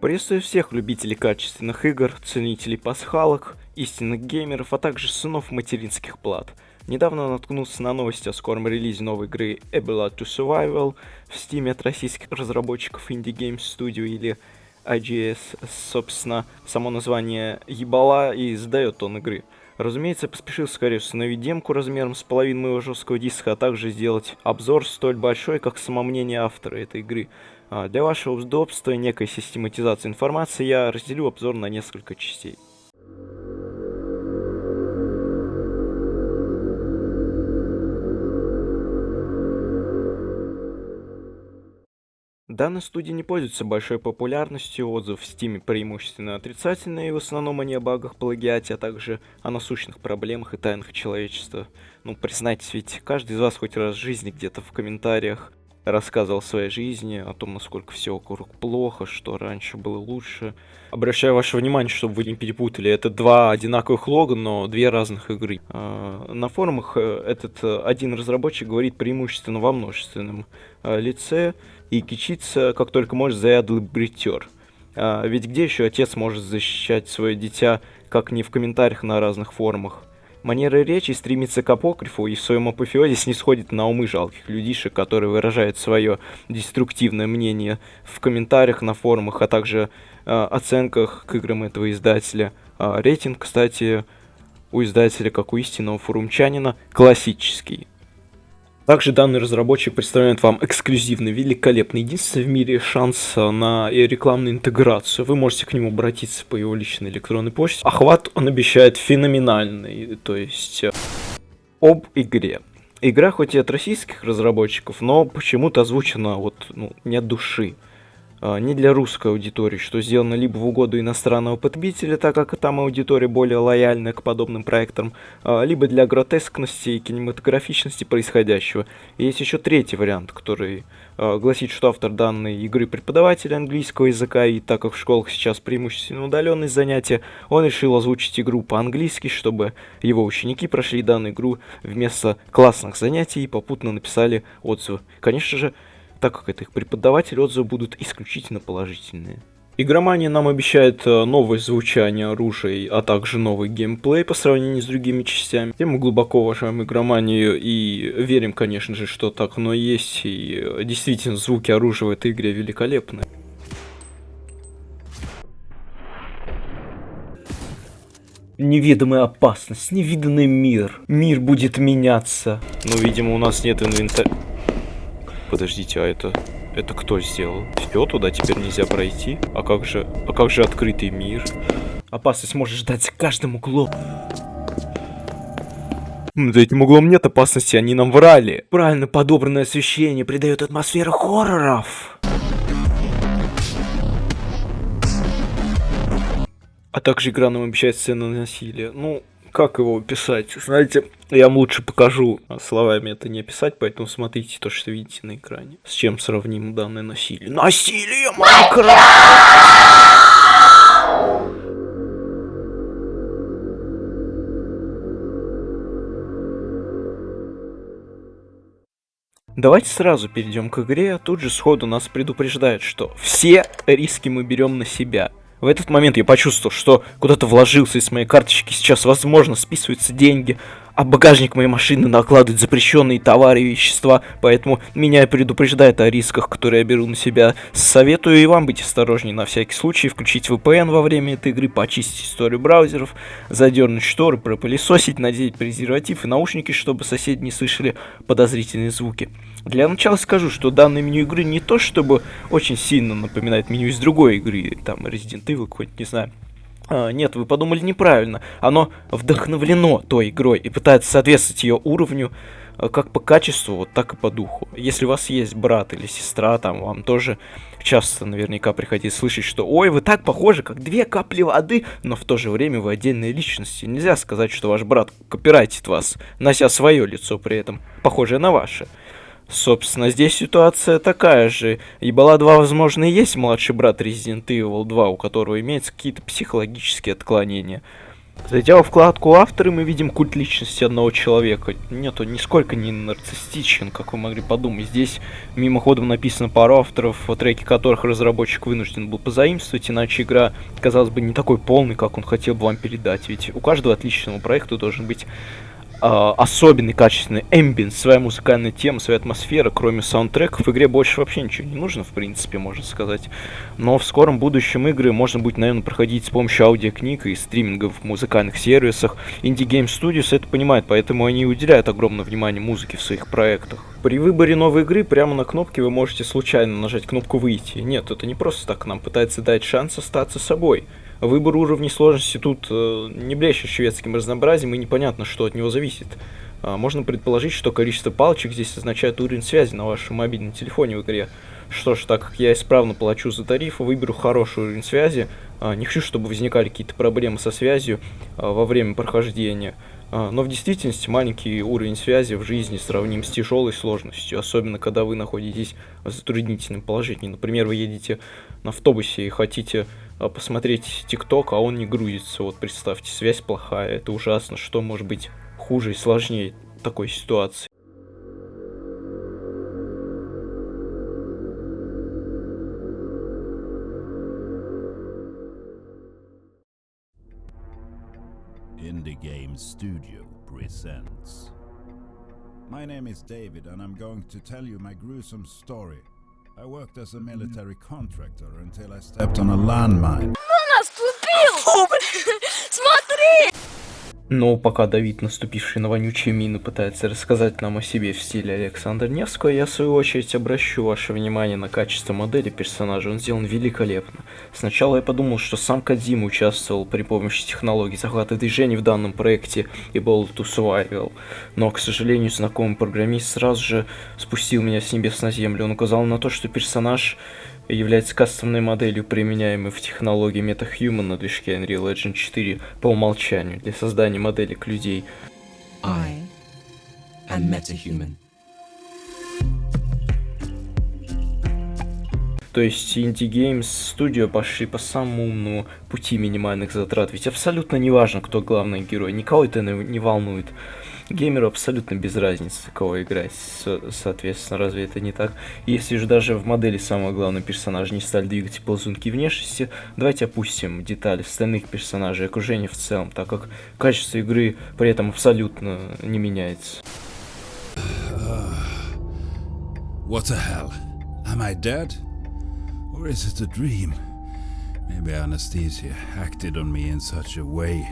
Приветствую всех любителей качественных игр, ценителей пасхалок, истинных геймеров, а также сынов материнских плат. Недавно наткнулся на новости о скором релизе новой игры A Blood to Survival в Steam от российских разработчиков Indie Games Studio или IGS. Собственно, само название ебала и издает он игры. Разумеется, я поспешил скорее установить демку размером с половину моего жесткого диска, а также сделать обзор столь большой, как само мнение автора этой игры. Для вашего удобства и некой систематизации информации я разделю обзор на несколько частей. Данная студия не пользуется большой популярностью, отзывы в Steam преимущественно отрицательные, и в основном они о багах, плагиате, а также о насущных проблемах и тайнах человечества. Признайтесь, ведь каждый из вас хоть раз в жизни где-то в комментариях рассказывал о своей жизни, о том, насколько все вокруг плохо, что раньше было лучше. Обращаю ваше внимание, чтобы вы не перепутали, это два одинаковых лога, но две разных игры. На форумах этот один разработчик говорит преимущественно во множественном лице и кичится, как только может, заядлый бритер. Ведь где еще отец может защищать свое дитя, как не в комментариях на разных форумах? Манера речи стремится к апокрифу и в своем апофеозе снисходит на умы жалких людишек, которые выражают свое деструктивное мнение в комментариях на форумах, а также оценках к играм этого издателя. Рейтинг, кстати, у издателя, как у истинного форумчанина, классический. Также данный разработчик представляет вам эксклюзивный, великолепный, единственный в мире шанс на рекламную интеграцию. Вы можете к нему обратиться по его личной электронной почте. Охват он обещает феноменальный, то есть об игре. Игра хоть и от российских разработчиков, но почему-то озвучена не от души. Не для русской аудитории, что сделано либо в угоду иностранного потребителя, так как там аудитория более лояльная к подобным проектам, либо для гротескности и кинематографичности происходящего. И есть еще третий вариант, который гласит, что автор данной игры преподаватель английского языка, и так как в школах сейчас преимущественно удаленные занятия, он решил озвучить игру по-английски, чтобы его ученики прошли данную игру вместо классных занятий и попутно написали отзывы. Конечно же, так как это их преподаватель, отзывы будут исключительно положительные. Игромания нам обещает новое звучание оружия, а также новый геймплей по сравнению с другими частями. Мы глубоко уважаем игроманию и верим, конечно же, что так оно и есть, и действительно звуки оружия в этой игре великолепны. Неведомая опасность, невиданный мир. Мир будет меняться. Но, видимо, у нас нет инвентаря. Подождите, а это кто сделал? Все, туда теперь нельзя пройти? А как же открытый мир? Опасность может ждать за каждым углом. За этим углом нет опасности, они нам врали. Правильно подобранное освещение придает атмосферу хорроров. А также игра нам обещает сцену насилия. Как его описать? Знаете, я вам лучше покажу. Словами это не описать, поэтому смотрите то, что видите на экране. С чем сравнимо данное насилие? Насилие Майнкрафта! Давайте сразу перейдем к игре. Тут же сходу нас предупреждают, что все риски мы берем на себя. В этот момент я почувствовал, что куда-то вложился из моей карточки, сейчас, возможно, списываются деньги, а багажник моей машины накладывает запрещенные товары и вещества, поэтому меня предупреждает о рисках, которые я беру на себя. Советую и вам быть осторожнее на всякий случай, включить VPN во время этой игры, почистить историю браузеров, задернуть шторы, пропылесосить, надеть презерватив и наушники, чтобы соседи не слышали подозрительные звуки. Для начала скажу, что данное меню игры не то чтобы очень сильно напоминает меню из другой игры, там Resident Evil какой-нибудь, не знаю. Нет, вы подумали неправильно. Оно вдохновлено той игрой и пытается соответствовать ее уровню как по качеству, так и по духу. Если у вас есть брат или сестра, там вам тоже часто наверняка приходится слышать, что «Ой, вы так похожи, как две капли воды», но в то же время вы отдельные личности. Нельзя сказать, что ваш брат копирайтит вас, нося свое лицо при этом, похожее на ваше. Собственно, здесь ситуация такая же. Ебала 2, возможно, и есть младший брат Resident Evil 2, у которого имеются какие-то психологические отклонения. Зайдя во вкладку «Авторы», мы видим культ личности одного человека. Нет, он нисколько не нарциссичен, как вы могли подумать. Здесь мимоходом написано пару авторов, треки которых разработчик вынужден был позаимствовать, иначе игра, казалось бы, не такой полной, как он хотел бы вам передать. Ведь у каждого отличного проекта должен быть особенный качественный эмбиент, своя музыкальная тема, своя атмосфера. Кроме саундтреков в игре больше вообще ничего не нужно, в принципе, можно сказать. Но в скором будущем игры можно будет, наверное, проходить с помощью аудиокниг и стримингов в музыкальных сервисах. Indie Game Studios это понимает, поэтому они уделяют огромное внимание музыке в своих проектах. При выборе новой игры прямо на кнопке вы можете случайно нажать кнопку «Выйти». Нет, это не просто так, нам пытается дать шанс остаться собой. Выбор уровней сложности тут не блещет шведским разнообразием, и непонятно, что от него зависит. Можно предположить, что количество палочек здесь означает уровень связи на вашем мобильном телефоне в игре. Что ж, так как я исправно плачу за тариф, выберу хороший уровень связи. Не хочу, чтобы возникали какие-то проблемы со связью во время прохождения. Но в действительности маленький уровень связи в жизни сравним с тяжелой сложностью, особенно когда вы находитесь в затруднительном положении. Например, вы едете на автобусе и хотите посмотреть ТикТок, а он не грузится. Вот представьте, связь плохая, это ужасно. Что может быть хуже и сложнее такой ситуации? Indie Game Studio presents. My name is David, and I'm going to tell you my gruesome story. I worked as a military contractor until I stepped on a landmine. Наступил! Смотри! Но пока Давид, наступивший на вонючие мины, пытается рассказать нам о себе в стиле Александра Невского, я в свою очередь обращу ваше внимание на качество модели персонажа. Он сделан великолепно. Сначала я подумал, что сам Кодзима участвовал при помощи технологий захвата движений в данном проекте и Ebola to Survival, но, к сожалению, знакомый программист сразу же спустил меня с небес на землю. Он указал на то, что персонаж является кастомной моделью, применяемой в технологии MetaHuman на движке Unreal Engine 4 по умолчанию для создания моделек людей. I am MetaHuman. То есть Indie Games Studio пошли по самому умному пути минимальных затрат, ведь абсолютно не важно, кто главный герой, никого это не волнует. Геймеру абсолютно без разницы, кого играть, соответственно, разве это не так? Если же даже в модели самого главного персонажа не стали двигать ползунки внешности, давайте опустим детали остальных персонажей и окружения в целом, так как качество игры при этом абсолютно не меняется. What the hell? Am I dead? Or is it a dream? Maybe anesthesia acted on me in such a way.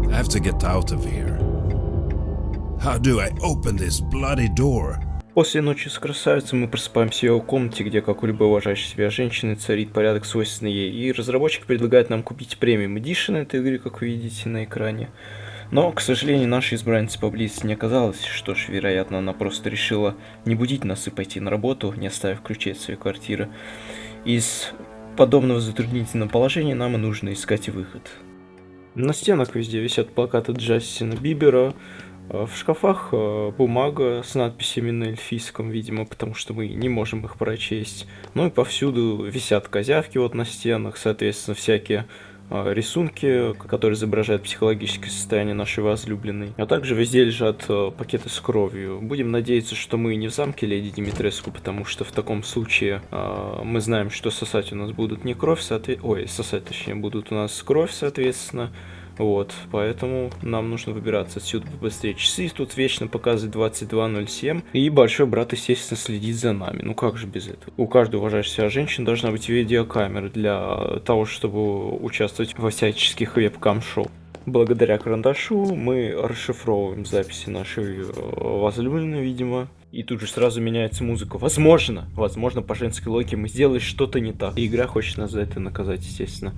I have to get out of here. How do I open this bloody door? После ночи с красавицей мы просыпаемся в его комнате, где, как у любой уважающей себя женщины, царит порядок, свойственный ей. И разработчик предлагает нам купить премиум эдишн этой игры, как вы видите на экране. Но, к сожалению, наша избранница поблизости не оказалась. Что ж, вероятно, она просто решила не будить нас и пойти на работу, не оставив ключей от своей квартиры. Из подобного затруднительного положения нам и нужно искать выход. На стенах везде висят плакаты Джастина Бибера, в шкафах бумага с надписями на эльфийском, видимо, потому что мы не можем их прочесть. Ну и повсюду висят козявки вот на стенах, соответственно, всякие рисунки, которые изображают психологическое состояние нашей возлюбленной. А также везде лежат пакеты с кровью. Будем надеяться, что мы не в замке леди Димитреску, потому что в таком случае мы знаем, что сосать у нас будут не кровь, сосать точнее будут у нас кровь, соответственно. Вот, поэтому нам нужно выбираться отсюда побыстрее. Часы тут вечно показывают 22:07, и большой брат, естественно, следит за нами. Ну как же без этого? У каждой уважающей себя женщины должна быть видеокамера для того, чтобы участвовать во всяческих вебкам-шоу. Благодаря карандашу мы расшифровываем записи нашей возлюбленной, видимо. И тут же сразу меняется музыка. Возможно, по женской логике мы сделали что-то не так. И игра хочет нас за это наказать, естественно.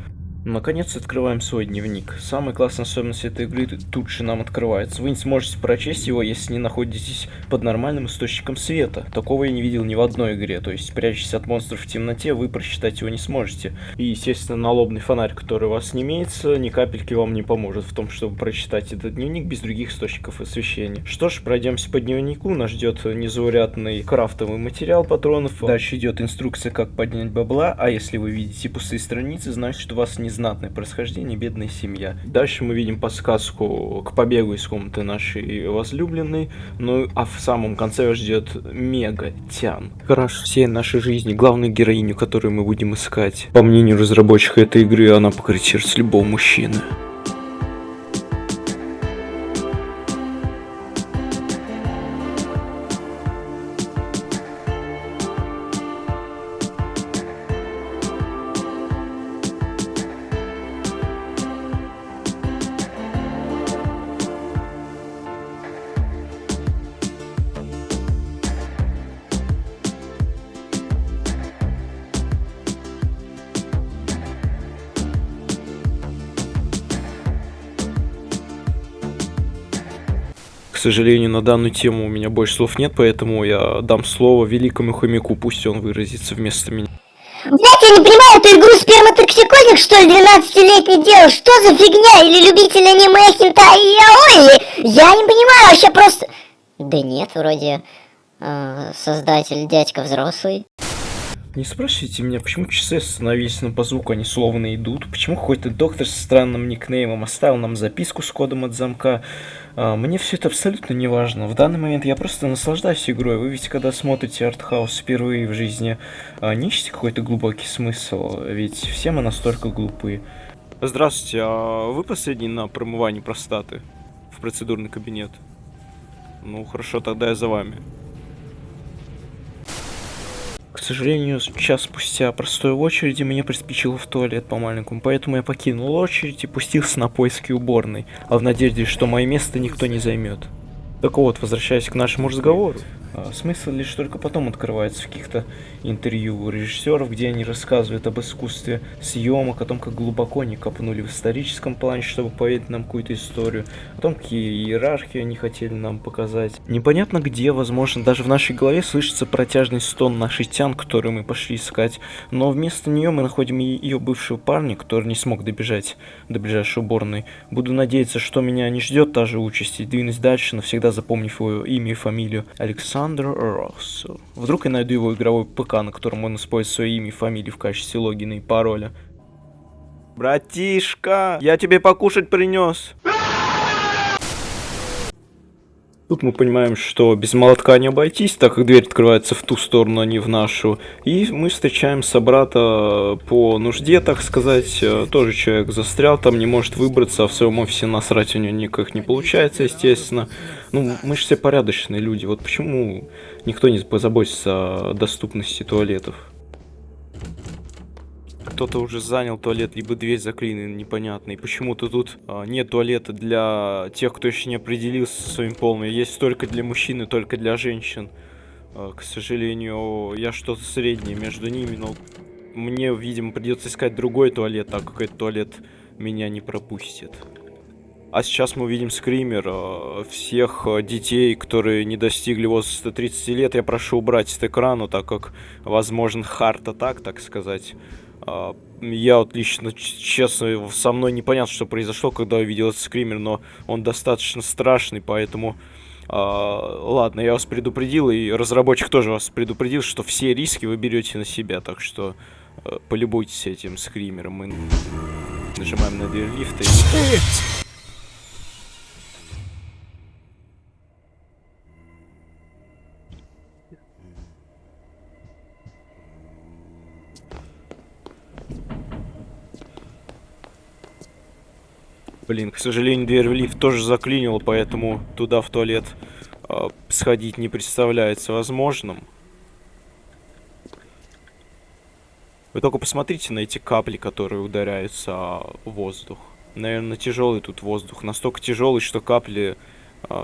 Наконец открываем свой дневник. Самая классная особенность этой игры тут же нам открывается. Вы не сможете прочесть его, если не находитесь под нормальным источником света. Такого я не видел ни в одной игре. То есть, прячась от монстров в темноте, вы прочитать его не сможете. И, естественно, налобный фонарь, который у вас не имеется, ни капельки вам не поможет в том, чтобы прочитать этот дневник без других источников освещения. Что ж, пройдемся по дневнику. Нас ждет незаурядный крафтовый материал патронов. Дальше идет инструкция, как поднять бабла. А если вы видите пустые страницы, значит, у вас не знатное происхождение, бедная семья. Дальше мы видим подсказку к побегу из комнаты нашей возлюбленной. Ну а в самом конце ждет Мега Тян. Краш всей нашей жизни, главную героиню, которую мы будем искать. По мнению разработчиков этой игры, она покорит сердце любого мужчины. К сожалению, на данную тему у меня больше слов нет, поэтому я дам слово великому хомяку, пусть он выразится вместо меня. Блять, я не понимаю, эту игру сперматоксикозник, что ли, 12-летний делал? Что за фигня? Или любитель аниме, хентай и яой? Я не понимаю, вообще просто... Да нет, вроде... создатель дядька взрослый. Не спрашивайте меня, почему часы остановились, но по звуку они словно идут. Почему какой-то доктор со странным никнеймом оставил нам записку с кодом от замка. Мне все это абсолютно не важно. В данный момент я просто наслаждаюсь игрой. Вы ведь когда смотрите артхаус впервые в жизни, не ищете какой-то глубокий смысл? Ведь все мы настолько глупы. Здравствуйте, а вы последний на промывании простаты в процедурный кабинет? Ну хорошо, тогда я за вами. К сожалению, час спустя простой очереди мне приспичило в туалет по-маленькому, поэтому я покинул очередь и пустился на поиски уборной, а в надежде, что мое место никто не займет. Так вот, возвращаясь к нашему разговору, смысл лишь только потом открывается в каких-то интервью у режиссеров, где они рассказывают об искусстве съемок, о том, как глубоко они копнули в историческом плане, чтобы поведать нам какую-то историю, о том, какие иерархии они хотели нам показать. Непонятно где, возможно, даже в нашей голове слышится протяжный стон нашей Тян, которую мы пошли искать, но вместо нее мы находим ее бывшего парня, который не смог добежать до ближайшей уборной. Буду надеяться, что меня не ждет та же участь, и двинусь дальше, навсегда запомнив его имя и фамилию. Александр Россо. Вдруг я найду его игровой ПК, на котором он использует свое имя и фамилию в качестве логина и пароля. Братишка, я тебе покушать принес. Тут мы понимаем, что без молотка не обойтись, так как дверь открывается в ту сторону, а не в нашу. И мы встречаем собрата по нужде, так сказать. Тоже человек застрял, там не может выбраться, а в своем офисе насрать у него никак не получается, естественно. Ну, мы же все порядочные люди, вот почему никто не позаботится о доступности туалетов? Кто-то уже занял туалет, либо дверь заклинена непонятно. И почему-то тут нет туалета для тех, кто еще не определился со своим полом. Есть только для мужчин и только для женщин. К сожалению, я что-то среднее между ними, но мне, видимо, придется искать другой туалет, так как этот туалет меня не пропустит. А сейчас мы увидим скример. Всех детей, которые не достигли возраста 30 лет, я прошу убрать с экрана, так как возможен хард-атак, так сказать. Я вот лично, честно, со мной непонятно, что произошло, когда увидел этот скример, но он достаточно страшный, поэтому... ладно, я вас предупредил, и разработчик тоже вас предупредил, что все риски вы берете на себя, так что полюбуйтесь этим скримером. Мы нажимаем на дверь лифта и... Блин, к сожалению, дверь в лифт тоже заклинила, поэтому туда, в туалет, сходить не представляется возможным. Вы только посмотрите на эти капли, которые ударяются о воздух. Наверное, тяжелый тут воздух. Настолько тяжелый, что капли,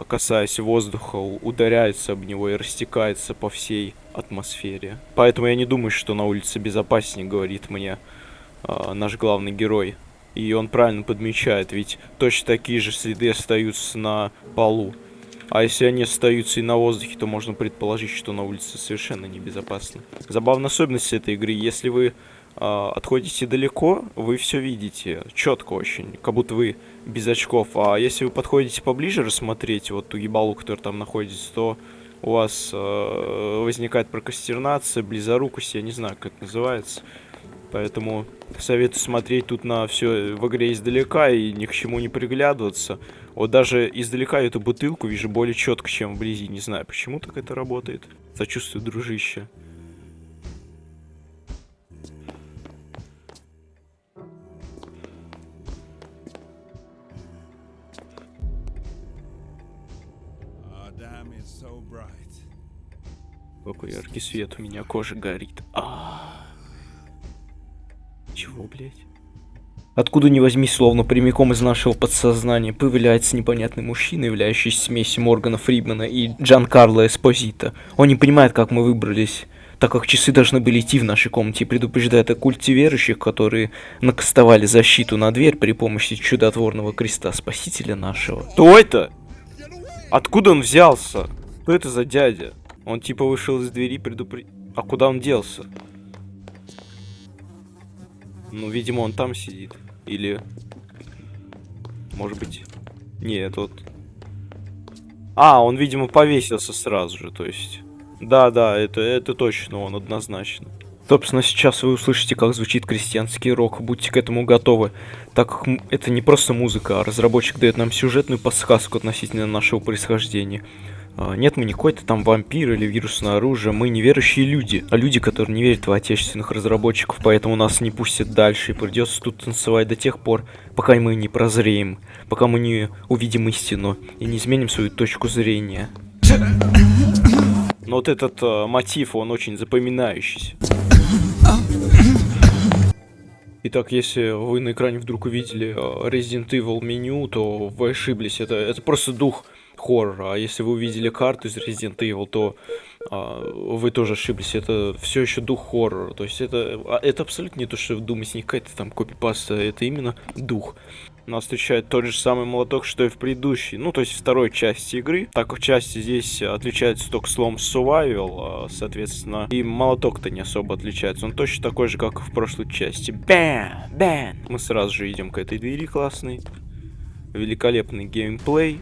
касаясь воздуха, ударяются об него и растекаются по всей атмосфере. Поэтому я не думаю, что на улице безопаснее, говорит мне наш главный герой. И он правильно подмечает, ведь точно такие же следы остаются на полу. А если они остаются и на воздухе, то можно предположить, что на улице совершенно небезопасно. Забавная особенность этой игры, если вы отходите далеко, вы все видите, четко очень, как будто вы без очков. А если вы подходите поближе рассмотреть вот ту ебалу, которая там находится, то у вас возникает прокрастинация, близорукость, я не знаю, как это называется. Поэтому советую смотреть тут на все в игре издалека и ни к чему не приглядываться. Вот даже издалека эту бутылку вижу более четко, чем вблизи. Не знаю, почему так это работает. Сочувствую, дружище. Damn, it's so bright. Какой яркий свет, у меня кожа горит. Чего, блять? Откуда ни возьмись, словно прямиком из нашего подсознания, появляется непонятный мужчина, являющийся смесью Моргана Фримена и Джанкарло Эспозито. Он не понимает, как мы выбрались, так как часы должны были идти в нашей комнате, и предупреждает о культе верующих, которые накастовали защиту на дверь при помощи чудотворного креста Спасителя нашего. Кто это? Откуда он взялся? Кто это за дядя? Он типа вышел из двери, А куда он делся? Ну, видимо, он там сидит. Или... Может быть... Нет, вот... Он, видимо, повесился сразу же, то есть... Да, это точно он, однозначно. Собственно, сейчас вы услышите, как звучит крестьянский рок. Будьте к этому готовы, так как это не просто музыка, а разработчик дает нам сюжетную подсказку относительно нашего происхождения. Нет, мы не какой-то там вампир или вирусное оружие, мы неверующие люди, а люди, которые не верят в отечественных разработчиков, поэтому нас не пустят дальше, и придется тут танцевать до тех пор, пока мы не прозреем, пока мы не увидим истину и не изменим свою точку зрения. Но вот этот мотив, он очень запоминающийся. Итак, если вы на экране вдруг увидели Resident Evil меню, то вы ошиблись, это просто дух хоррора, а если вы увидели карту из Resident Evil, то вы тоже ошиблись, это все еще дух хоррора, то есть это абсолютно не то, что вы думаете, не какая-то там копипаста, это именно дух. Нас встречает тот же самый молоток, что и в предыдущей, ну то есть второй части игры, так как части здесь отличается только словом survival, соответственно, и молоток-то не особо отличается, он точно такой же, как и в прошлой части. Бэн! Мы сразу же идем к этой двери классной, великолепный геймплей.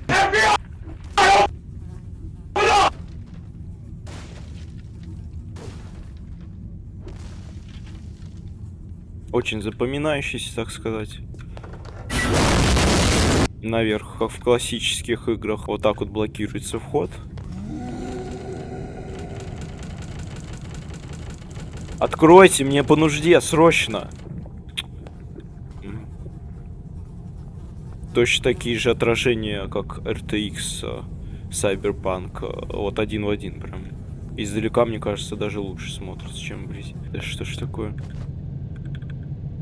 Очень запоминающийся, так сказать. Наверх, как в классических играх, вот так вот блокируется вход. Откройте мне по нужде, срочно! Точно такие же отражения, как RTX Cyberpunk, вот один в один прям. Издалека, мне кажется, даже лучше смотрится, чем вблизи. Да что ж такое?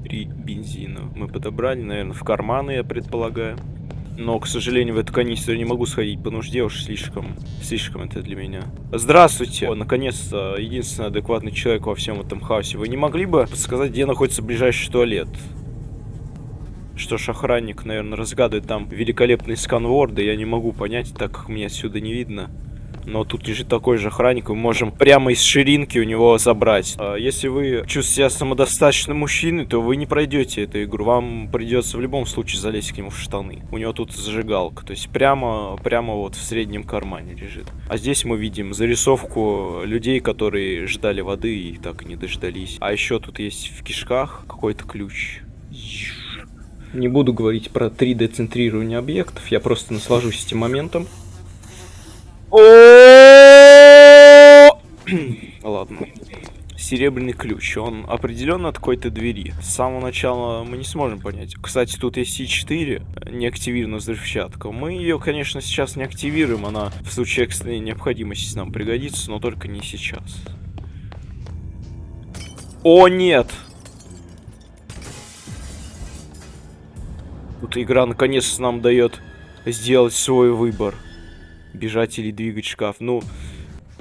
3 бензина мы подобрали, наверное, в карманы, я предполагаю. Но, к сожалению, в эту канистру я не могу сходить по нужде, уж слишком это для меня. Здравствуйте! О, наконец-то, единственный адекватный человек во всем этом хаосе. Вы не могли бы подсказать, где находится ближайший туалет? Что ж, охранник, наверное, разгадывает там великолепный скан Ворда, я не могу понять, так как мне отсюда не видно. Но тут лежит такой же охранник, мы можем прямо из ширинки у него забрать. Если вы чувствуете себя самодостаточным мужчиной, то вы не пройдете эту игру. Вам придется в любом случае залезть к нему в штаны. У него тут зажигалка, то есть прямо вот в среднем кармане лежит. А здесь мы видим зарисовку людей, которые ждали воды и так и не дождались. А еще тут есть в кишках какой-то ключ. Не буду говорить про 3D-центрирование объектов, я просто наслажусь этим моментом. Ладно. Серебряный ключ, он определенно от какой-то двери. С самого начала мы не сможем понять. Кстати, тут есть C4, неактивированная взрывчатка. Мы ее, конечно, сейчас не активируем, она в случае экстренной необходимости нам пригодится, но только не сейчас. О, нет! Тут игра наконец нам дает сделать свой выбор. Бежать или двигать шкаф. Ну,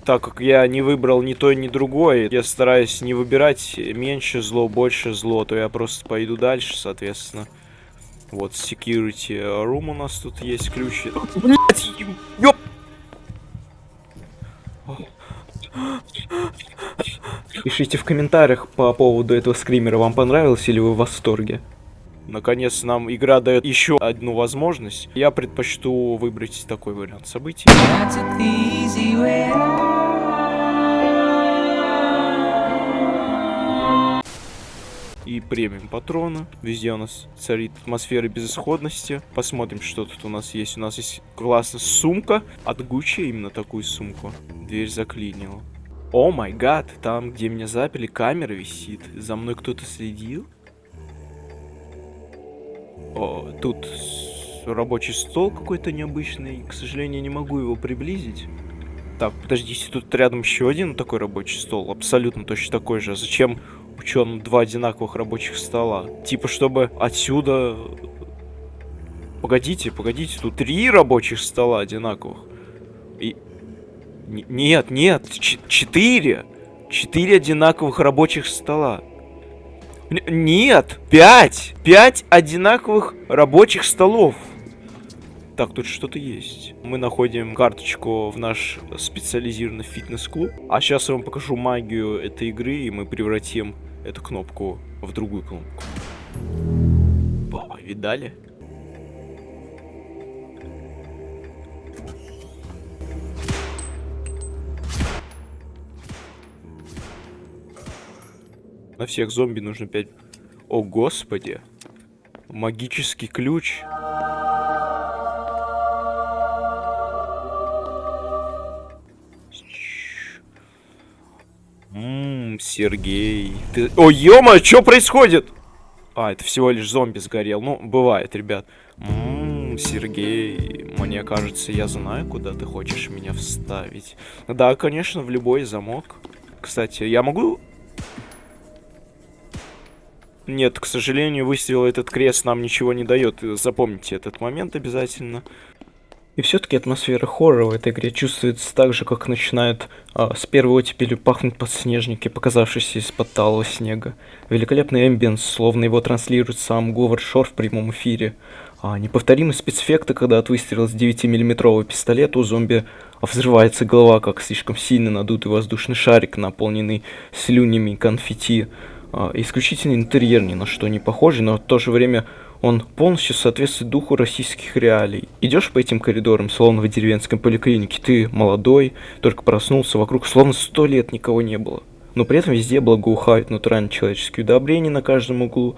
так как я не выбрал ни то, ни другое, я стараюсь не выбирать меньше зло, больше зло, то я просто пойду дальше, соответственно. Вот, security room у нас тут есть ключи. Блять, ёп! Пишите в комментариях по поводу этого скримера, вам понравилось или вы в восторге. Наконец нам игра дает еще одну возможность. Я предпочту выбрать такой вариант событий. 3 премиум патрона. Везде у нас царит атмосфера безысходности. Посмотрим, что тут у нас есть. У нас есть классная сумка. От Гуччи именно такую сумку. Дверь заклинила. О май гад, там, где меня заперли, камера висит. За мной кто-то следил. О, тут рабочий стол какой-то необычный. К сожалению, не могу его приблизить. Так, подождите, тут рядом еще один такой рабочий стол. Абсолютно точно такой же. А зачем ученым 2 одинаковых рабочих стола? Типа, чтобы отсюда... Погодите, тут 3 рабочих стола одинаковых. И... Нет, 4. 4 одинаковых рабочих стола. Нет, 5. 5 одинаковых рабочих столов. Так, тут что-то есть. Мы находим карточку в наш специализированный фитнес-клуб. А сейчас я вам покажу магию этой игры, и мы превратим эту кнопку в другую кнопку. О, видали? На всех зомби нужно 5... О, господи. Магический ключ. Сергей. Ты... О, ё-моё, что происходит? А, это всего лишь зомби сгорел. Ну, бывает, ребят. Сергей, мне кажется, я знаю, куда ты хочешь меня вставить. Да, конечно, в любой замок. Кстати, я могу... Нет, к сожалению, выстрел этот крест нам ничего не дает. Запомните этот момент обязательно. И все-таки атмосфера хоррора в этой игре чувствуется так же, как начинают с первой оттепелью пахнуть подснежники, показавшиеся из-под талого снега. Великолепный эмбиенс, словно его транслирует сам Говард Шор в прямом эфире. Неповторимые спецэффекты, когда от выстрела с 9-миллиметрового пистолета у зомби взрывается голова, как слишком сильно надутый воздушный шарик, наполненный слюнями и конфетти. Исключительно интерьер, ни на что не похожий, но в то же время он полностью соответствует духу российских реалий. Идешь по этим коридорам, словно в деревенской поликлинике, ты молодой, только проснулся, вокруг словно 100 лет никого не было. Но при этом везде благоухают натуральные человеческие удобрения на каждом углу,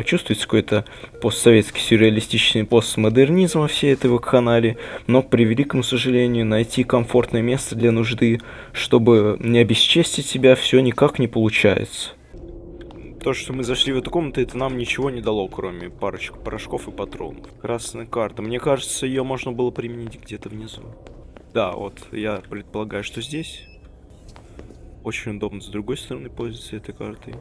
чувствуется какой-то постсоветский сюрреалистичный постмодернизм во всей этой вакханалии, но, при великому сожалению, найти комфортное место для нужды, чтобы не обесчестить себя, все никак не получается. То, что мы зашли в эту комнату, это нам ничего не дало, кроме парочек порошков и патронов. Красная карта. Мне кажется, ее можно было применить где-то внизу. Да, вот, я предполагаю, что здесь. Очень удобно с другой стороны пользоваться этой картой.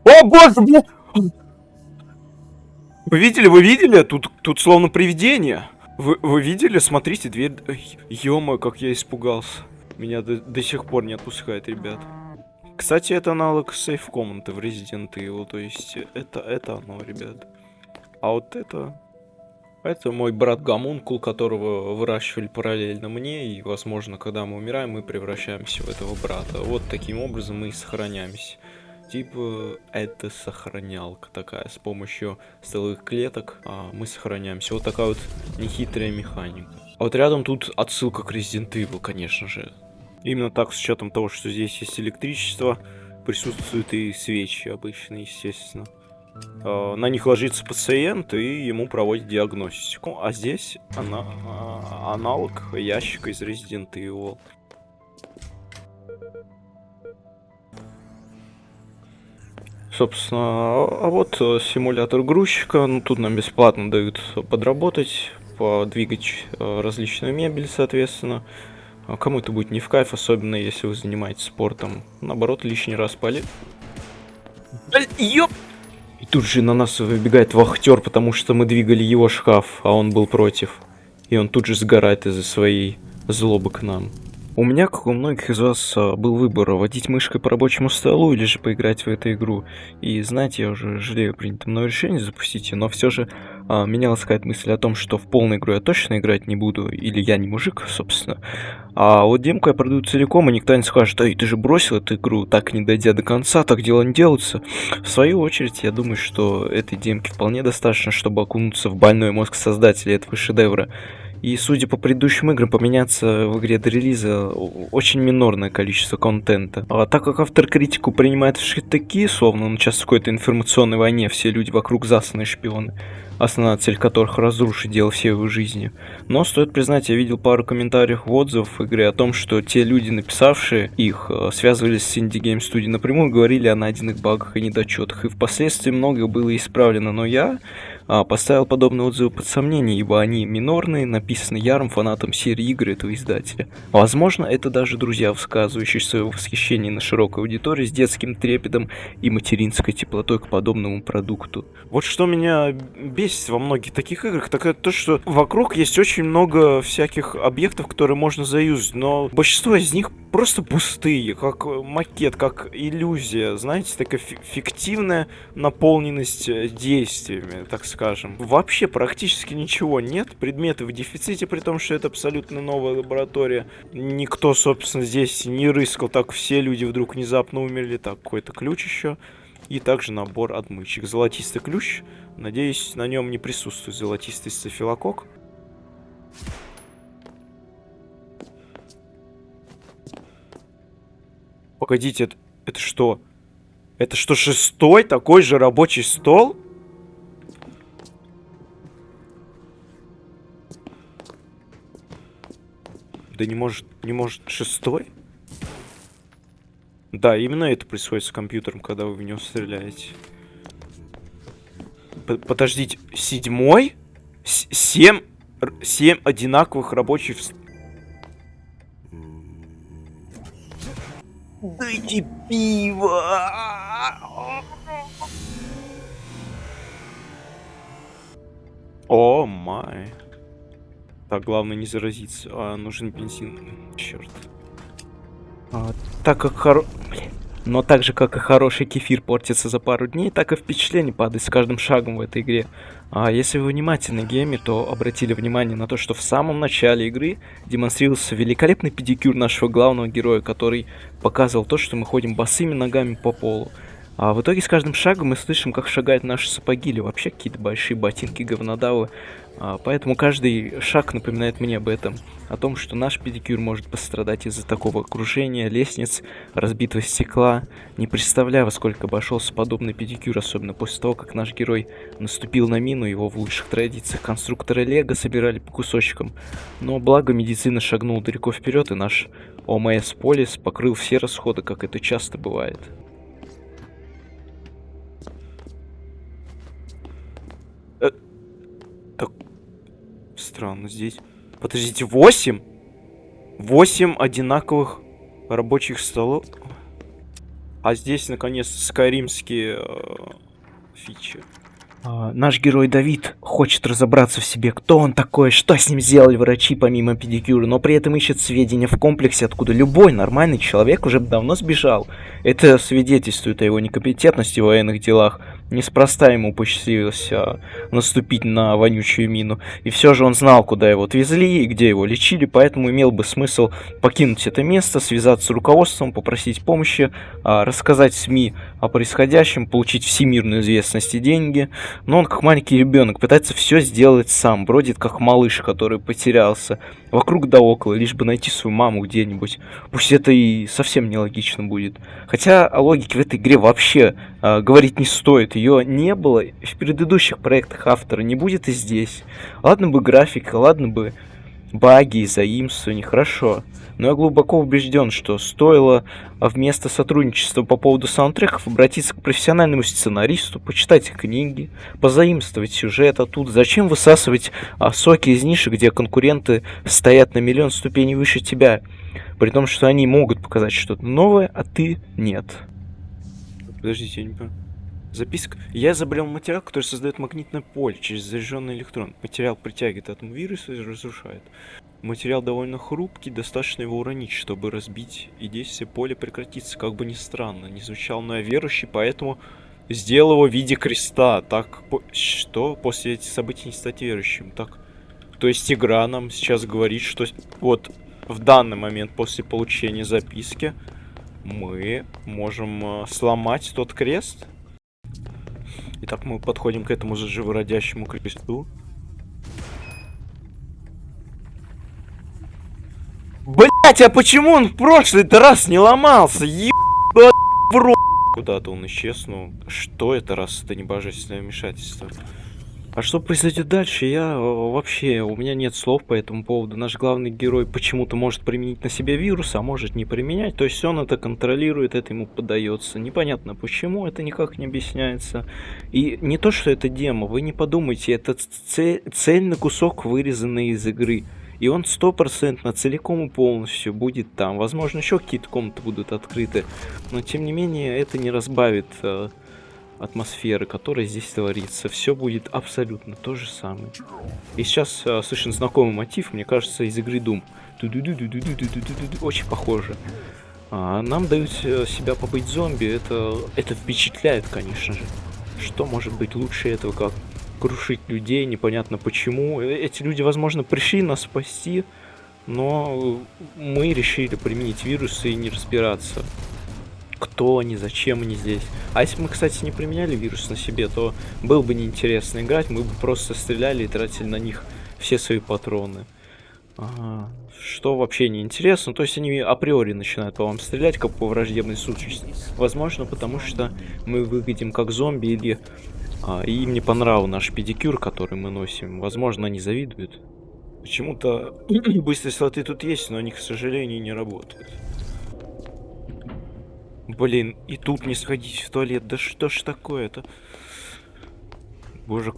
О, боже, блядь! Вы видели? Тут словно привидение. Вы видели? Смотрите, дверь... Ё-моё, как я испугался. Меня до сих пор не отпускает, ребят. Кстати, это аналог сейф-комнаты в Resident Evil. То есть, это оно, ребят. А вот это... Это мой брат Гомункул, которого выращивали параллельно мне. И, возможно, когда мы умираем, мы превращаемся в этого брата. Вот таким образом мы и сохраняемся. Типа, это сохранялка такая, с помощью столовых клеток мы сохраняемся. Вот такая вот нехитрая механика. А вот рядом тут отсылка к Resident Evil, конечно же. Именно так, с учетом того, что здесь есть электричество, присутствуют и свечи обычные, естественно. На них ложится пациент, и ему проводят диагностику. А здесь аналог ящика из Resident Evil. Собственно, а вот симулятор грузчика. Ну, тут нам бесплатно дают подработать, подвигать различную мебель, соответственно. Кому это будет не в кайф, особенно если вы занимаетесь спортом. Наоборот, лишний раз Ёп! И тут же на нас выбегает вахтер, потому что мы двигали его шкаф, а он был против. И он тут же сгорает из-за своей злобы к нам. У меня, как у многих из вас, был выбор: водить мышкой по рабочему столу или же поиграть в эту игру. И знаете, я уже жалею принятое мною решение запустить ее, но все же менялась какая-то мысль о том, что в полную игру я точно играть не буду, или я не мужик, собственно. А вот демку я пройду целиком, и никто не скажет: эй, ты же бросил эту игру, так не дойдя до конца, так дела не делаются. В свою очередь, я думаю, что этой демки вполне достаточно, чтобы окунуться в больной мозг создателя этого шедевра. И, судя по предыдущим играм, поменяться в игре до релиза очень минорное количество контента. А так как автор критику принимает в такие, словно он сейчас в какой-то информационной войне, все люди вокруг засланные шпионы, основная цель которых разрушить дело всей его жизни. Но, стоит признать, я видел пару комментариев в отзывах в игре о том, что те люди, написавшие их, связывались с Indie Game Studio напрямую, говорили о найденных багах и недочетах, и впоследствии многое было исправлено, но я поставил подобные отзывы под сомнение, ибо они минорные, написаны ярым фанатом серии игр этого издателя. Возможно, это даже друзья, высказывающие свое восхищение на широкой аудитории с детским трепетом и материнской теплотой к подобному продукту. Вот что меня бесит во многих таких играх, так это то, что вокруг есть очень много всяких объектов, которые можно заюзать, но большинство из них просто пустые, как макет, как иллюзия, знаете, такая фиктивная наполненность действиями, так скажем. Вообще практически ничего нет, предметы в дефиците, при том, что это абсолютно новая лаборатория. Никто, собственно, здесь не рыскал, так все люди вдруг внезапно умерли, так, какой-то ключ еще. И также набор отмычек. Золотистый ключ, надеюсь, на нем не присутствует золотистый стафилококк. Погодите, это что? Это что, 6-й такой же рабочий стол? Да не может 6-й? Да, именно это происходит с компьютером, когда вы в него стреляете. Подождите, 7-й? 7 одинаковых рабочих... Дайте пиво! О май. Так, главное не заразиться. Нужен бензин. Черт. Так как Но так же, как и хороший кефир портится за пару дней, так и впечатление падает с каждым шагом в этой игре. А если вы внимательны к гейме, то обратили внимание на то, что в самом начале игры демонстрировался великолепный педикюр нашего главного героя, который показывал то, что мы ходим босыми ногами по полу. А в итоге с каждым шагом мы слышим, как шагают наши сапоги или вообще какие-то большие ботинки говнодавы. Поэтому каждый шаг напоминает мне об этом. О том, что наш педикюр может пострадать из-за такого окружения, лестниц, разбитого стекла. Не представляю, во сколько обошелся подобный педикюр, особенно после того, как наш герой наступил на мину, его в лучших традициях конструкторы Лего собирали по кусочкам. Но благо медицина шагнула далеко вперед, и наш ОМС Полис покрыл все расходы, как это часто бывает. Так, странно здесь. Подождите, 8? 8 одинаковых рабочих столов? А здесь, наконец, скайримские фичи. Наш герой Давид хочет разобраться в себе, кто он такой, что с ним сделали врачи помимо педикюра, но при этом ищет сведения в комплексе, откуда любой нормальный человек уже давно сбежал. Это свидетельствует о его некомпетентности в военных делах. Неспроста ему посчастливилось наступить на вонючую мину. И все же он знал, куда его отвезли и где его лечили, поэтому имел бы смысл покинуть это место, связаться с руководством, попросить помощи, рассказать СМИ о происходящем, получить всемирную известность и деньги. Но он, как маленький ребенок, пытается все сделать сам, бродит как малыш, который потерялся, вокруг да около, лишь бы найти свою маму где-нибудь. Пусть это и совсем нелогично будет. Хотя о логике в этой игре вообще говорить не стоит. Ее не было в предыдущих проектах автора, не будет и здесь. Ладно бы графика, ладно бы баги и заимствования, хорошо. Но я глубоко убежден, что стоило вместо сотрудничества по поводу саундтреков обратиться к профессиональному сценаристу, почитать книги, позаимствовать сюжет, а тут зачем высасывать соки из ниши, где конкуренты стоят на миллион ступеней выше тебя, при том, что они могут показать что-то новое, а ты нет. Подождите, я не понимаю. Записка. Я изобрел материал, который создает магнитное поле через заряженный электрон. Материал притягивает атом вируса и разрушает. Материал довольно хрупкий, достаточно его уронить, чтобы разбить, и действие поля прекратится. Как бы ни странно, не звучал, но я верующий, поэтому Сделал его в виде креста. Так, что? После этих событий не стать верующим. Так, то есть игра нам сейчас говорит, что вот в данный момент после получения записки мы можем сломать тот крест. Итак, мы подходим к этому живородящему кресту. Блять, а почему он в прошлый-то раз не ломался? Ебать в рот. Куда-то он исчез, ну что это, раз это не божественное вмешательство? А что произойдет дальше, у меня нет слов по этому поводу. Наш главный герой почему-то может применить на себя вирус, а может не применять. То есть он это контролирует, это ему подается. Непонятно почему, это никак не объясняется. И не то, что это демо, вы не подумайте, это цельный кусок, вырезанный из игры. И он 100% целиком и полностью будет там. Возможно, еще какие-то комнаты будут открыты. Но тем не менее, это не разбавит атмосферы, которая здесь творится. Все будет абсолютно то же самое. И сейчас слышен знакомый мотив, мне кажется, из игры Doom. Очень похоже. Нам дают себя побыть зомби. Это впечатляет, конечно же. Что может быть лучше этого, как крушить людей, непонятно почему. Эти люди, возможно, пришли нас спасти, но мы решили применить вирусы и не разбираться, кто они, зачем они здесь. А если бы мы, кстати, не применяли вирус на себе, то было бы неинтересно играть, мы бы просто стреляли и тратили на них все свои патроны. Что вообще неинтересно, то есть они априори начинают по вам стрелять, как по враждебной сущности. Возможно, потому что мы выглядим как зомби или и им не понравился наш педикюр, который мы носим. Возможно, они завидуют. Почему-то быстрые слоты тут есть, но они, к сожалению, не работают. Блин, и тут не сходить в туалет. Да что ж такое-то? Боже,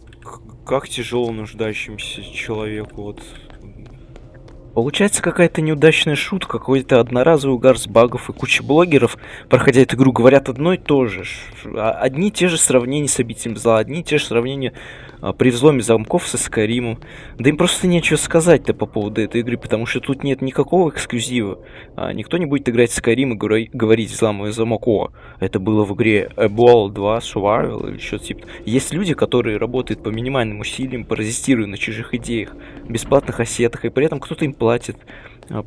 как тяжело нуждающимся человеку. Вот. Получается какая-то неудачная шутка, какой-то одноразовый угар с багов, и куча блогеров, проходя эту игру, говорят одно и то же. Одни и те же сравнения с обителем зла, одни и те же сравнения при взломе замков со Скайримом. Да им просто нечего сказать-то по поводу этой игры, потому что тут нет никакого эксклюзива. Никто не будет играть в Skyrim и говорить, взламывая замок, о, это было в игре Ebola 2 Survival или что-то типа. Есть люди, которые работают по минимальным усилиям, паразитируя на чужих идеях, бесплатных ассетах, и при этом кто-то им платит,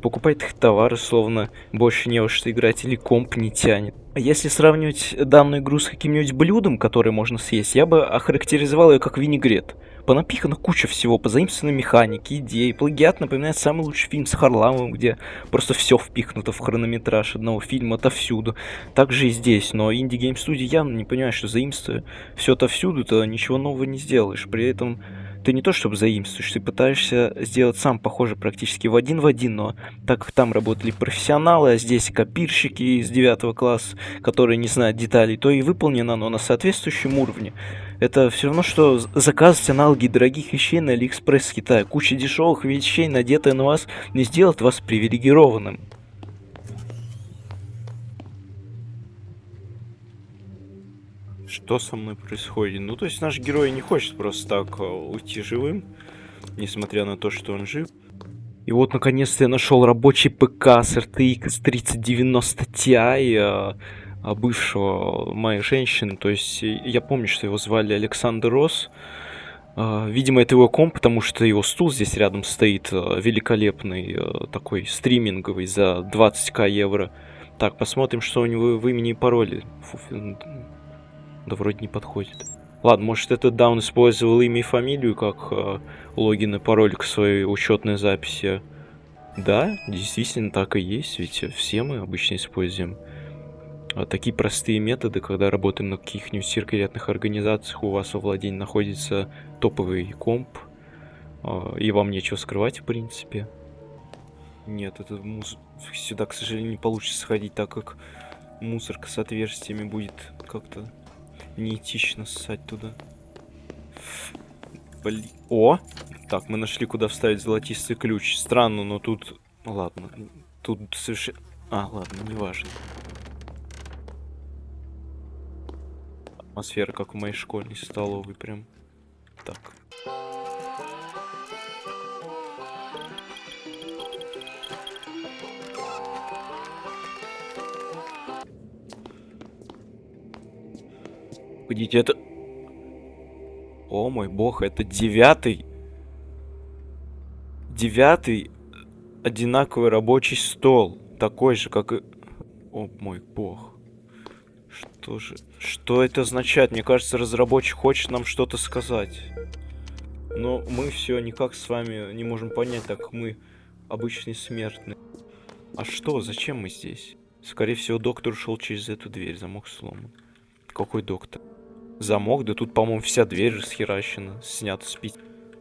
покупает их товары, словно больше не во что играть, или комп не тянет. Если сравнивать данную игру с каким-нибудь блюдом, которое можно съесть, я бы охарактеризовал ее как винегрет. Понапихана куча всего, позаимствованы механики, идеи. Плагиат напоминает самый лучший фильм с Харламовым, где просто все впихнуто в хронометраж одного фильма отовсюду. Так же и здесь, но Indie Game Studio явно не понимает, что заимствуя все отовсюду, то ничего нового не сделаешь. При этом ты не то чтобы заимствуешь, ты пытаешься сделать сам похоже практически в один, но так как там работали профессионалы, а здесь копирщики из 9 класса, которые не знают деталей, то и выполнено оно на соответствующем уровне. Это все равно, что заказывать аналоги дорогих вещей на Алиэкспресс с Китая. Куча дешевых вещей, надетая на вас, не сделает вас привилегированным. Что со мной происходит? Ну, то есть наш герой не хочет просто так уйти живым, несмотря на то, что он жив. И вот, наконец-то, я нашел рабочий ПК с RTX 3090 Ti бывшего моей женщины. То есть я помню, что его звали Александр Рос. Видимо, это его комп, потому что его стул здесь рядом стоит, великолепный, такой стриминговый, за 20к евро. Так, посмотрим, что у него в имени и пароле. Да вроде не подходит. Ладно, может этот даун использовал имя и фамилию как логин и пароль к своей учетной записи. Да, действительно так и есть, ведь все мы обычно используем такие простые методы, когда работаем на каких-нибудь секретных организациях, у вас во владении находится топовый комп, и вам нечего скрывать в принципе. Нет, это сюда, к сожалению, не получится сходить, так как мусорка с отверстиями будет как-то неэтично ссать туда. Блин. О! Так, мы нашли, куда вставить золотистый ключ. Странно, но тут... Ладно. Тут совершенно... ладно, неважно. Атмосфера, как в моей школьной столовой, прям. Так. Погодите, это... О мой бог, это девятый одинаковый рабочий стол. Такой же, как и... О мой бог. Что это означает? Мне кажется, разработчик хочет нам что-то сказать. Но мы все никак с вами не можем понять, так как мы обычные смертные. А что? Зачем мы здесь? Скорее всего, доктор ушел через эту дверь. Замок сломан. Какой доктор? Замок? Да тут, по-моему, вся дверь расхерачена. Снята с пить.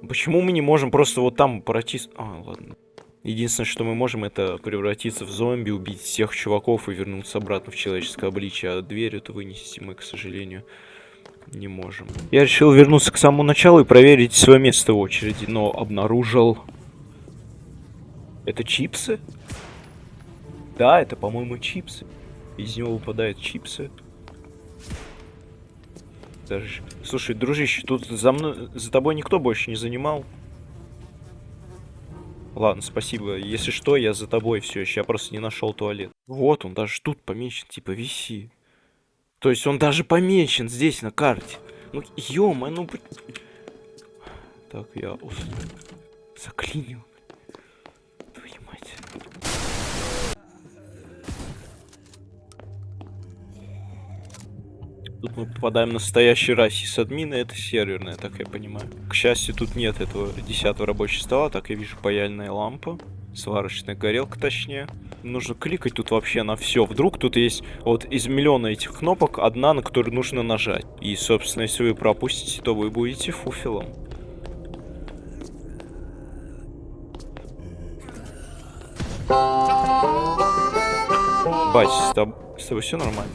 Почему мы не можем просто вот там пройти? А, ладно. Единственное, что мы можем, это превратиться в зомби, убить всех чуваков и вернуться обратно в человеческое обличие. А дверь это вынести мы, к сожалению, не можем. Я решил вернуться к самому началу и проверить свое место в очереди, но обнаружил... Это чипсы? Да, это, по-моему, чипсы. Из него выпадают чипсы. Даже... Слушай, дружище, тут за тобой никто больше не занимал? Ладно, спасибо. Если что, я за тобой все еще. Я просто не нашел туалет. Вот он, даже тут помечен, типа, виси. То есть он даже помечен здесь на карте. Ну, ё-моё, ну... Так, я заклинил. Твою мать. Тут мы попадаем в настоящий расис админа, это серверная, так я понимаю. К счастью, тут нет этого 10-го рабочего стола, так я вижу паяльная лампа, сварочная горелка точнее. Нужно кликать тут вообще на все. Вдруг тут есть вот из миллиона этих кнопок одна, на которую нужно нажать. И, собственно, если вы пропустите, то вы будете фуфелом. Бать, с тобой все нормально?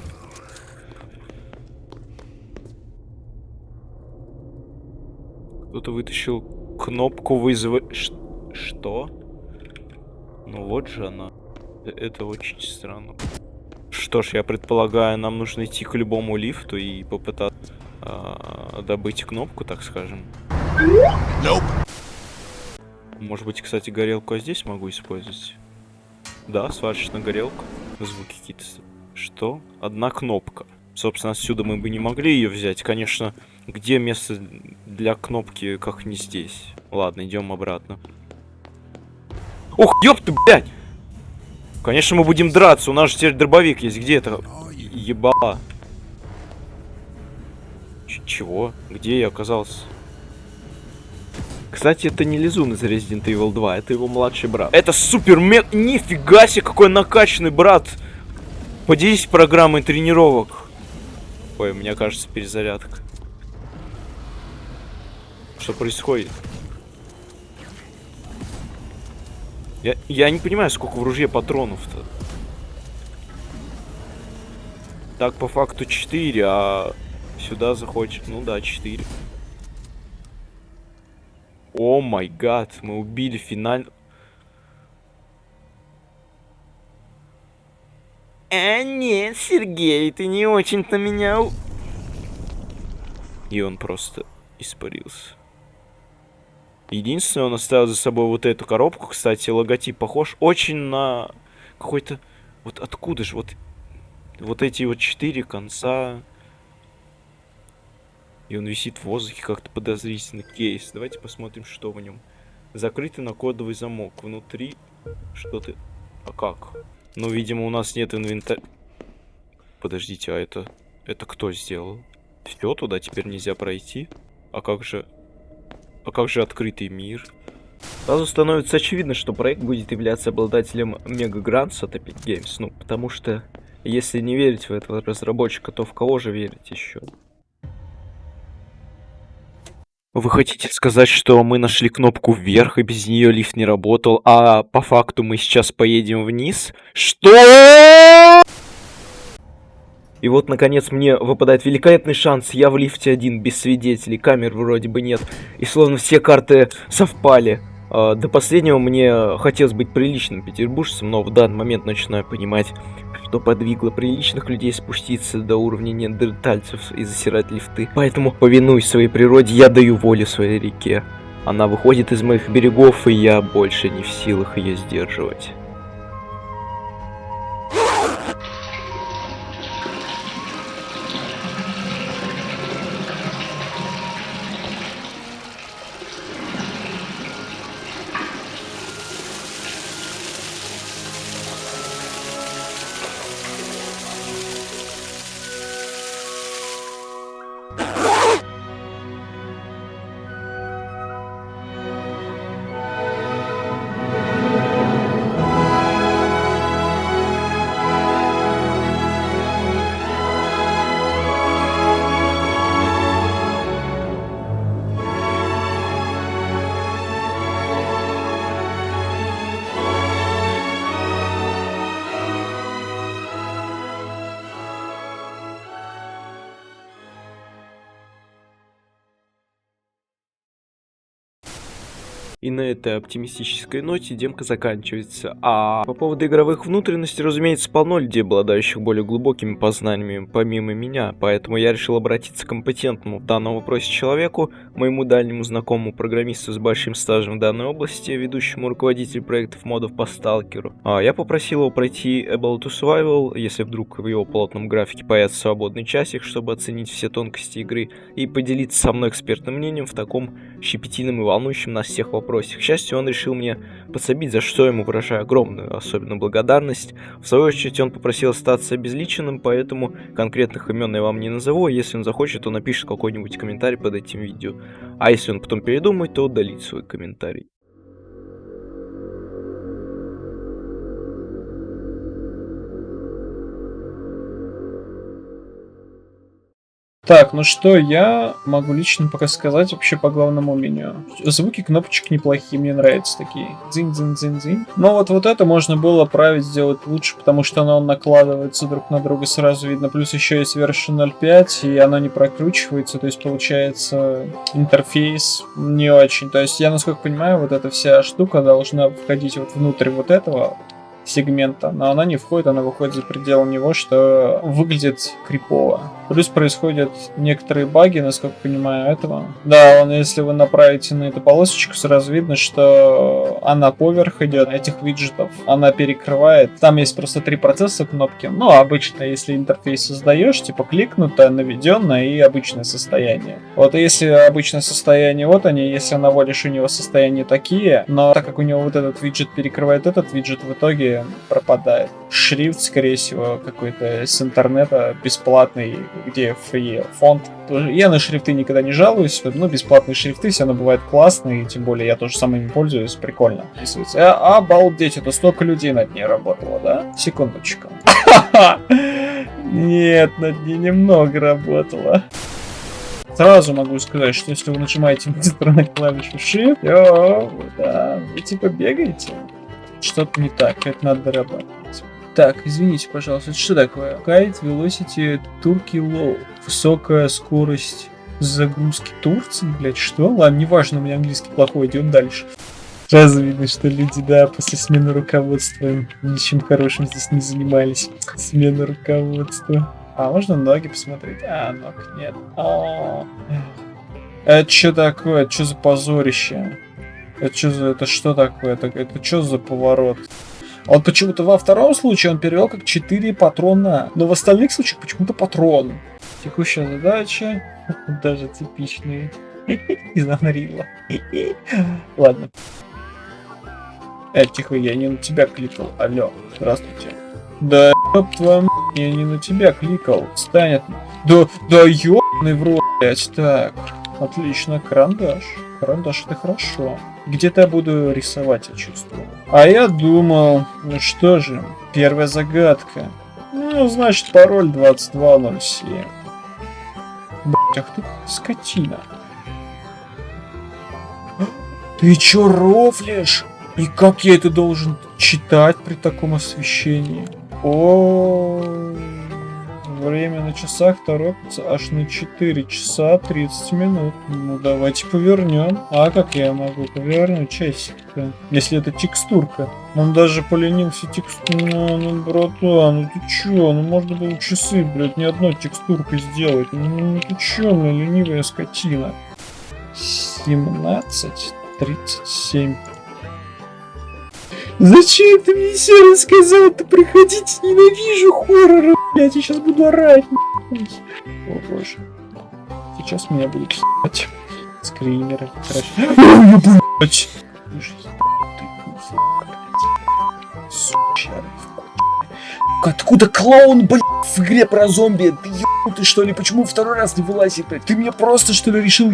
Кто-то вытащил кнопку вызова... Что? Ну вот же она. Это очень странно. Что ж, я предполагаю, нам нужно идти к любому лифту и попытаться добыть кнопку, так скажем. Nope. Может быть, кстати, горелку я здесь могу использовать? Да, сварочная горелка. Звуки какие-то. Что? Одна кнопка. Собственно, отсюда мы бы не могли ее взять. Конечно, где место для кнопки, как не здесь? Ладно, идем обратно. Ох, ёпта, блядь! Конечно, мы будем драться. У нас же теперь дробовик есть. Где это? Ебала. Чего? Где я оказался? Кстати, это не Лизун из Resident Evil 2, это его младший брат. Это супер мег... Нифига себе, какой накачанный брат! Поделись программой тренировок. Ой, у меня, кажется, перезарядка. Что происходит? Я не понимаю, сколько в ружье патронов-то. Так, по факту 4, а сюда захочет... Ну да, 4. О май гад, мы убили финально... Нет, Сергей, ты не очень-то меня... И он просто испарился. Единственное, он оставил за собой вот эту коробку. Кстати, логотип похож очень на какой-то... Вот откуда же? Вот эти вот 4 конца. И он висит в воздухе как-то подозрительно. Кейс. Давайте посмотрим, что в нем. Закрытый на кодовый замок. Внутри что-то... А как? Ну, видимо, у нас нет инвентаря. Подождите, а это кто сделал? Все, туда теперь нельзя пройти? А как же открытый мир? Сразу становится очевидно, что проект будет являться обладателем мега-грантс от Epic Games. Ну, потому что, если не верить в этого разработчика, то в кого же верить еще? Вы хотите сказать, что мы нашли кнопку вверх, и без нее лифт не работал, а по факту мы сейчас поедем вниз? Что? И вот, наконец, мне выпадает великолепный шанс. Я в лифте один, без свидетелей, камер вроде бы нет. И словно все карты совпали. До последнего мне хотелось быть приличным петербуржцем, но в данный момент начинаю понимать, что подвигло приличных людей спуститься до уровня неандертальцев и засирать лифты. Поэтому, повинуясь своей природе, я даю волю своей реке. Она выходит из моих берегов, и я больше не в силах ее сдерживать. И на этой оптимистической ноте демка заканчивается. А по поводу игровых внутренностей, разумеется, полно людей, обладающих более глубокими познаниями, помимо меня, поэтому я решил обратиться к компетентному в данном вопросе человеку, моему дальнему знакомому программисту с большим стажем в данной области, ведущему руководителю проектов модов по Сталкеру. Я попросил его пройти Able to Survival, если вдруг в его плотном графике появится свободный часик, чтобы оценить все тонкости игры и поделиться со мной экспертным мнением в таком щепетильном и волнующем нас всех вопросе. К счастью, он решил мне подсобить, за что ему выражаю огромную, особенно благодарность. В свою очередь, он попросил остаться обезличенным, поэтому конкретных имен я вам не назову, если он захочет, то напишет какой-нибудь комментарий под этим видео. А если он потом передумает, то удалит свой комментарий. Так, ну что я могу лично пока сказать вообще по главному меню. Звуки кнопочек неплохие, мне нравятся такие. Дзинь-дзинь-дзинь-дзинь. Но вот это можно было править, сделать лучше, потому что оно накладывается друг на друга, сразу видно. Плюс еще есть версия 0.5, и оно не прокручивается, то есть получается интерфейс не очень. То есть я, насколько понимаю, вот эта вся штука должна входить вот внутрь вот этого сегмента, но она не входит, она выходит за пределы него, что выглядит крипово. Плюс происходят некоторые баги, насколько понимаю, этого. Да, если вы направите на эту полосочку, сразу видно, что она поверх идет этих виджетов. Она перекрывает. Там есть просто 3 процесса кнопки. Ну, обычно, если интерфейс создаешь, типа кликнутое, наведенное и обычное состояние. Вот если обычное состояние, вот они, если наводишь у него состояния такие, но так как у него вот этот виджет перекрывает этот виджет, в итоге пропадает. Шрифт, скорее всего, какой-то с интернета бесплатный, где free фонд. Я на шрифты никогда не жалуюсь, но бесплатные шрифты все равно бывают классные, тем более я тоже самими пользуюсь, прикольно. Обалдеть, это столько людей над ней работало, да? Секундочку. Нет, над ней немного работало. Сразу могу сказать, что если вы нажимаете на клавишу Shift, да, вы типа бегаете. Что-то не так, это надо дорабатывать. Так, извините, пожалуйста, это что такое? Kite Velocity Turkey Low. Высокая скорость загрузки Турции, блять, что? Ладно, неважно, у меня английский плохой, идем дальше. Сразу видно, что люди, да, после смены руководства ничем хорошим здесь не занимались. Смена руководства. А можно ноги посмотреть? Ног нет. Это что такое? Это что за позорище? Это что такое? Это что за поворот? Он почему-то во втором случае он перевел как 4 патрона, но в остальных случаях почему-то патрон. Текущая задача, даже типичные из Unreal. Ладно. Тихо, я не на тебя кликал. Алло, здравствуйте. Да ёб твою мать, я не на тебя кликал. Станет. Да ёбаный в рот, блять. Так, отлично, карандаш. Карандаш, это хорошо. Где-то я буду рисовать, я чувствую. А я думал, ну что же, первая загадка. Ну, значит, пароль 2207. Блять, ах ты скотина. Ты чё рофлишь? И как я это должен читать при таком освещении? Время на часах торопится аж на 4 часа 30 минут. Ну, давайте повернем. А как я могу повернуть часик-то? Если это текстурка. Он даже поленился текстурку. Ну, братан, ну ты чё? Ну, можно было часы, блядь, ни одной текстуркой сделать. Ну, ты чё, ну, ленивая скотина. 17:37. Зачем ты мне все рассказал? Ты приходите, ненавижу хорроры, блядь, я сейчас буду орать, нахуй. О боже. Сейчас меня будут ебать. Скримеры. Хорошо. Блять. Сучара. Откуда клоун, блядь, в игре про зомби? Ты ебанутый, что ли? Почему второй раз не вылазит, блядь? Ты меня просто, что ли, решил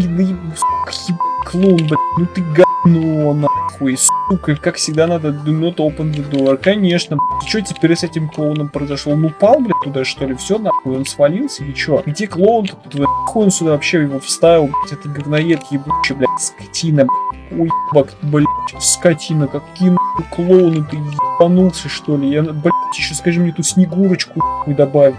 клоун, блядь? Ну ты говно, нахуй, сука. Как всегда надо do not open the door. Конечно, блядь. Что теперь с этим клоуном произошло? Он упал, блядь, туда, что ли? Все, нахуй, он свалился или что? Где клоун-то? Нахуй он сюда вообще его вставил, блядь? Это говноед ебучий, блядь, скотина, блядь. Уебак, блядь, скотина, какие нахуй клоуны, ты ебанулся, что ли? Я, блядь, еще скажи мне ту Снегурочку нахуй добавь.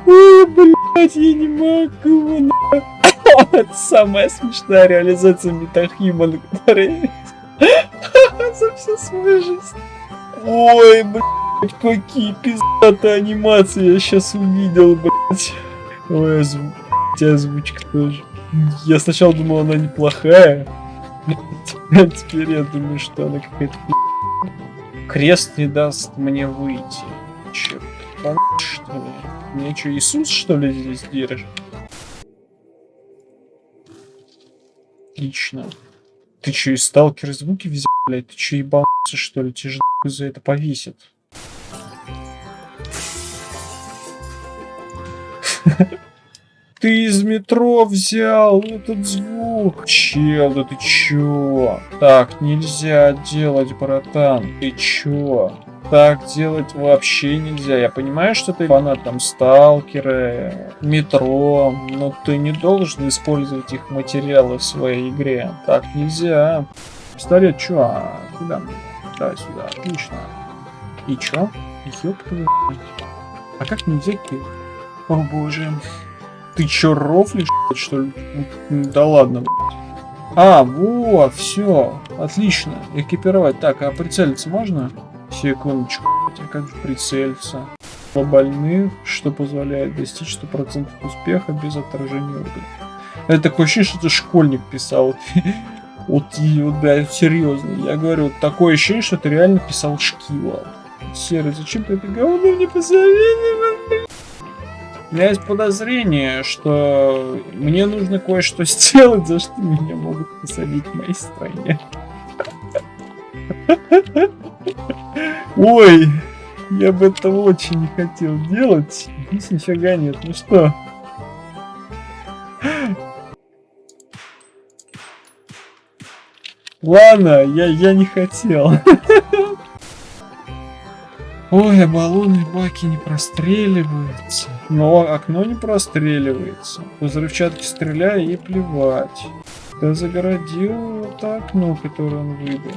Ой, блядь, я не могу, нахуй. Это самая смешная реализация Метахимана, которая за всю свою жизнь. Ой, блядь, какие пиздатые анимации я сейчас увидел, блядь. Ой, озвучка тоже. Я сначала думал, она неплохая. Теперь я думаю, что она какая-то крест не даст мне выйти. Черт, что ли? Мне что, Иисус, что ли, здесь держит? Отлично. Ты чё, из сталкера звуки взял, блядь? Ты чё, ебался, что ли? Тебе же за это повесит. Ты из метро взял этот звук. Чел, да ты чё? Так нельзя делать, братан. Ты чё? Так делать вообще нельзя. Я понимаю, что ты фанат там сталкера, метро, но ты не должен использовать их материалы в своей игре. Так нельзя. Пистолет, чё? А куда мне? Давай сюда, отлично. И чё? Ёб твою мать. А как мне взять-то? О боже. Ты чё, рофлишь, что ли? Да ладно, блядь. А, вот, все, отлично. Экипировать. Так, а прицелиться можно? Секундочку, а как же прицелиться? По больных, что позволяет достичь 100% успеха без отражения органов. Это такое ощущение, что это школьник писал. Вот, да, серьезно. Я говорю, вот такое ощущение, что ты реально писал Шкила. Серый, зачем ты это говно мне посоветовал? У меня есть подозрение, что мне нужно кое-что сделать, за что меня могут посадить в моей стране. Ой, я бы этого очень не хотел делать. Здесь нифига нет. Ну что? Ладно, я не хотел. Ой, баллоны и баки не простреливаются. Но окно не простреливается. По взрывчатке стреляй и плевать. Ты загородил это окно, которое он выбил.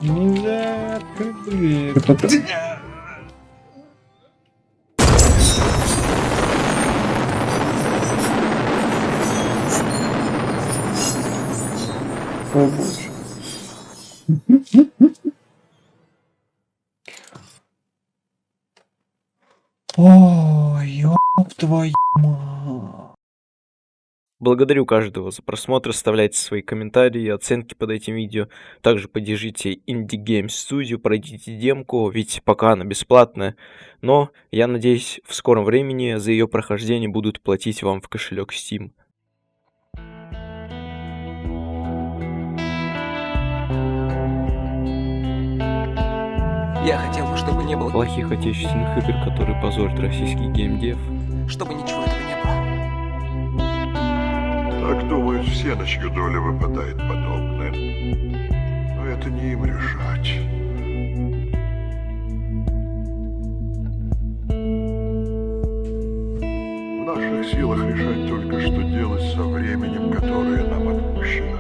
Нельзя открыть дверь. О боже. Ой, ёб твою мать. Благодарю каждого за просмотр, оставляйте свои комментарии и оценки под этим видео. Также поддержите Indie Games Studio, пройдите демку, ведь пока она бесплатная. Но я надеюсь, в скором времени за ее прохождение будут платить вам в кошелек Steam. Я хотел бы, чтобы не было... Плохих отечественных игр, которые позорят российский геймдев. Чтобы ничего этого не было. Так думают все, на чью долю выпадает подобное. Но это не им решать. В наших силах решать только, что делать со временем, которое нам отпущено.